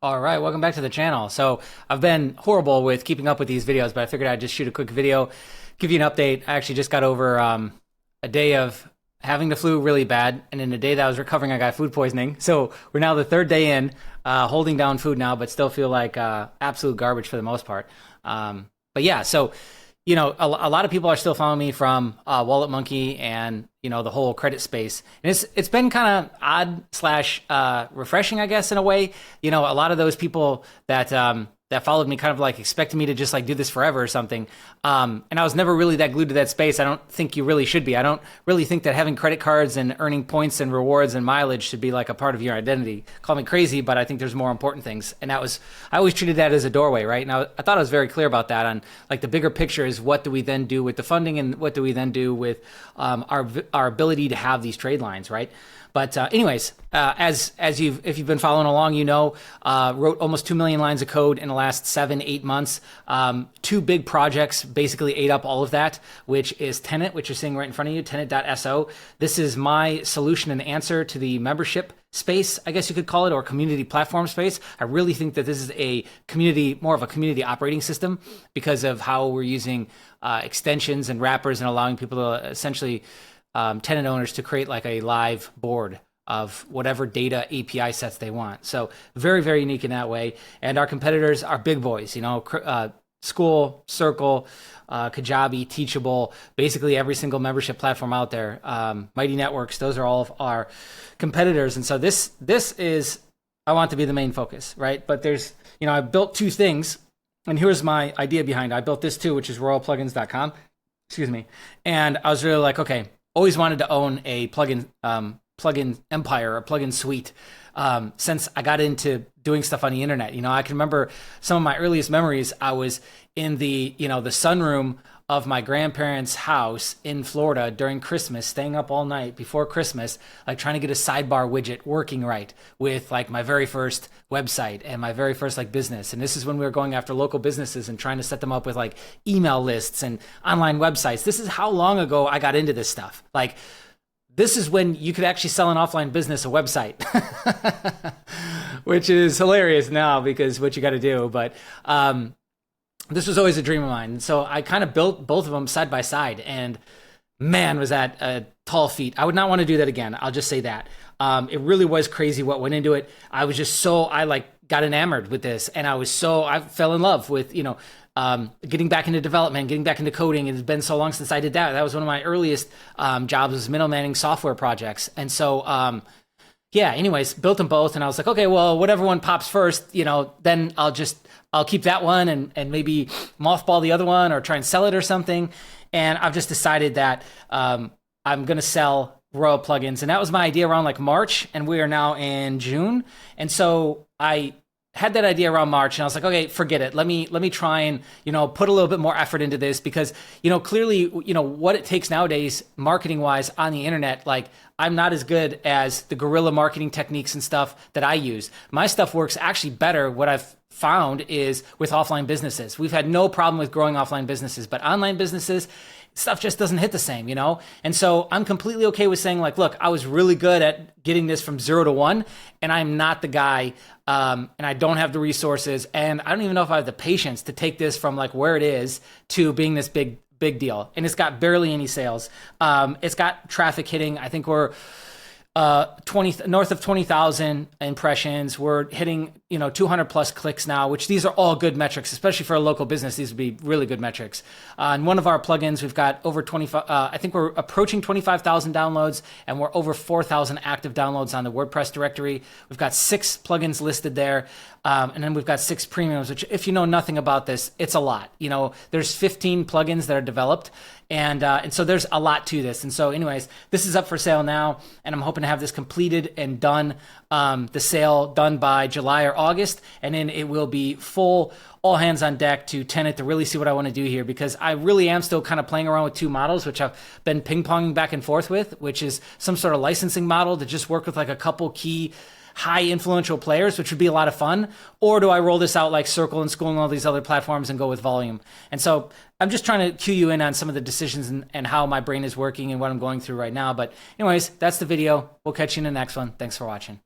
All right, welcome back to the channel. So I've been horrible with keeping up with these videos, but I figured I'd just shoot a quick video, give you an update. I actually just got over a day of having the flu really bad, and in the day that I was recovering, I got food poisoning. So we're now the third day in, holding down food now, but still feel like absolute garbage for the most part. But yeah, so you know, a lot of people are still following me from Wallet Monkey and, you know, the whole credit space. And it's been kind of odd slash refreshing, I guess, in a way. You know, a lot of those people that that followed me kind of like expected me to just like do this forever or something. And I was never really that glued to that space. I don't think you really should be. I don't really think that having credit cards and earning points and rewards and mileage should be like a part of your identity. Call me crazy, but I think there's more important things. And I always treated that as a doorway, right? Now, I thought I was very clear about that on like the bigger picture is what do we then do with the funding and what do we then do with our ability to have these trade lines, right? But anyways, if you've been following along, you know, wrote almost 2 million lines of code in the last 7-8 months. Two big projects basically ate up all of that, which is Tenant, which you're seeing right in front of you, tenant.so. This is my solution and answer to the membership space, I guess you could call it, or community platform space. I really think that this is a community, more of a community operating system because of how we're using extensions and wrappers and allowing people to essentially tenant owners to create like a live board of whatever data API sets they want. So very, very unique in that way. And our competitors are big boys, you know, School, Circle, Kajabi, Teachable, basically every single membership platform out there. Mighty Networks, those are all of our competitors. And so this is, I want to be the main focus, right? But there's, you know, I built two things, and here's my idea behind it. I built this too, which is royalplugins.com. Excuse me. And I was really like, okay, always wanted to own a plugin empire or plugin suite since I got into doing stuff on the internet. You know, I can remember some of my earliest memories. I was in the, you know, the sunroom of my grandparents' house in Florida during Christmas, staying up all night before Christmas, like trying to get a sidebar widget working right with like my very first website and my very first like business. And this is when we were going after local businesses and trying to set them up with like email lists and online websites. This is how long ago I got into this stuff. Like, this is when you could actually sell an offline business a website, which is hilarious now because what you got to do. But this was always a dream of mine. So I kind of built both of them side by side, and man, was that a tall feat. I would not want to do that again. I'll just say that. It really was crazy what went into it. I was just I like got enamored with this, and I fell in love with, you know, getting back into development, getting back into coding. It's been so long since I did that. That was one of my earliest jobs, was middlemaning software projects. And so, yeah, anyways, built them both. And I was like, okay, well, whatever one pops first, you know, then I'll keep that one and maybe mothball the other one or try and sell it or something. And I've just decided that I'm going to sell Royal plugins. And that was my idea around like March, and we are now in June. And so I had that idea around March, and I was like, okay, forget it. Let me try and, you know, put a little bit more effort into this because, you know, clearly, you know, what it takes nowadays, marketing wise on the internet, like I'm not as good as the guerrilla marketing techniques and stuff that I use. My stuff works actually better. What I've found is with offline businesses. We've had no problem with growing offline businesses, but online businesses, stuff just doesn't hit the same, you know? And so I'm completely okay with saying like, look, I was really good at getting this from 0 to 1, and I'm not the guy, and I don't have the resources, and I don't even know if I have the patience to take this from like where it is to being this big deal. And it's got barely any sales. It's got traffic hitting. I think we're north of 20,000 impressions. We're hitting, you know, 200 plus clicks now, which these are all good metrics, especially for a local business. These would be really good metrics. And one of our plugins, we've got over 25, I think we're approaching 25,000 downloads, and we're over 4,000 active downloads on the WordPress directory. We've got 6 plugins listed there. And then we've got 6 premiums, which if you know nothing about this, it's a lot. You know, there's 15 plugins that are developed, and so there's a lot to this. And so anyways, this is up for sale now, and I'm hoping to have this completed and done, the sale done by July or August, and then it will be full, all hands on deck to Tenant to really see what I want to do here, because I really am still kind of playing around with 2 models, which I've been ping-ponging back and forth with, which is some sort of licensing model to just work with like a couple key high influential players, which would be a lot of fun, or do I roll this out like Circle and School and all these other platforms and go with volume? And so I'm just trying to cue you in on some of the decisions and how my brain is working and what I'm going through right now. But anyways, that's the video. We'll catch you in the next one. Thanks for watching.